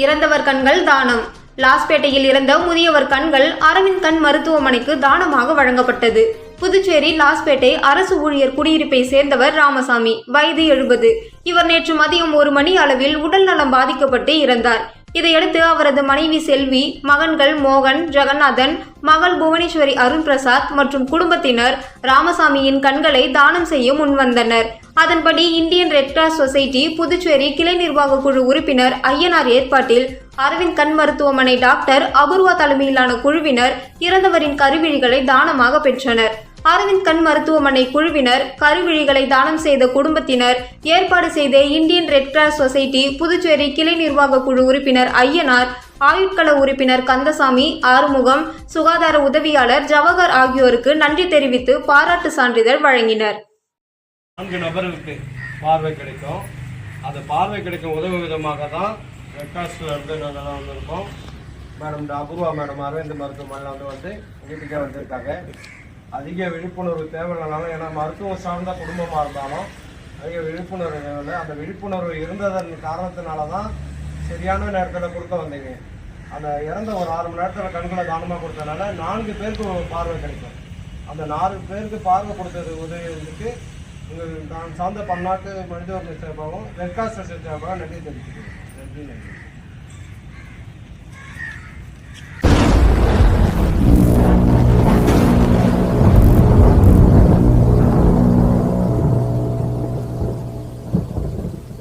இறந்தவர் கண்கள் தானம். லாஸ்பேட்டையில் இறந்த முதியவர் கண்கள் அரவிந்த் கண் மருத்துவமனைக்கு தானமாக வழங்கப்பட்டது. புதுச்சேரி லாஸ்பேட்டை அரசு ஊழியர் குடியிருப்பை சேர்ந்தவர் ராமசாமி, வயது 70. இவர் நேற்று மதியம் 1 மணி அளவில் உடல் நலம் பாதிக்கப்பட்டு இறந்தார். இதையடுத்து அவரது மனைவி செல்வி, மகன்கள் மோகன், ஜெகநாதன், மகள் புவனேஸ்வரி அருண் பிரசாத் மற்றும் குடும்பத்தினர் ராமசாமியின் கண்களை தானம் செய்ய முன்வந்தனர். அதன்படி Indian red cross society Puducherry கிளை நிர்வாக குழு உறுப்பினர் ஐயனார் ஏற்பாட்டில் அரவிந்த் கண் மருத்துவமனை டாக்டர் அபூர்வா தலைமையிலான குழுவினர் இறந்தவரின் கருவிழிகளை தானமாக பெற்றனர். அரவிந்த் கண் மருத்துவமனை குழுவினர் கருவிழிகளை தானம் செய்த குடும்பத்தினர் ஏற்பாடு செய்த Indian red cross society Puducherry கிளை நிர்வாக குழு உறுப்பினர் ஐயனார், ஆயுட்கள உறுப்பினர் கந்தசாமி, ஆறுமுகம், சுகாதார உதவியாளர் ஜவஹர் ஆகியோருக்கு நன்றி தெரிவித்து பாராட்டு சான்றிதழ் வழங்கினர். 4 நபர்களுக்கு பார்வை கிடைக்கும். அந்த பார்வை கிடைக்கும் உதவும் விதமாக தான் ரெட் கிராஸ்ல இருந்து நாங்கள் வந்திருக்கோம். மேடம் அபூர்வா மேடம் அரவிந்த் மருத்துவமனையில் வந்து வீட்டுக்கே வந்திருக்காங்க. அதிக விழிப்புணர்வு தேவையில்லைனாலும், ஏன்னா மருத்துவம் சார்ந்த குடும்பமாக இருந்தாலும் அதிக விழிப்புணர்வு தேவை. அந்த விழிப்புணர்வு இருந்ததன் காரணத்தினால தான் சரியான நேரத்தில் கொடுக்க வந்தீங்க. அந்த இறந்த ஒரு 6 மணி நேரத்தில் கண்களை தானமாக கொடுத்ததுனால 4 பேருக்கு பார்வை கிடைக்கும். அந்த 4 பேருக்கு பார்வை கொடுத்தது உதவிக்கு நான் சார்ந்த பன்னாட்டு மனித உரிமை சார்பாகவும் ரெட் கிராஸ் சொசைட்டி சார்பாக நன்றி தெரிவிச்சுக்கிறேன். நன்றி.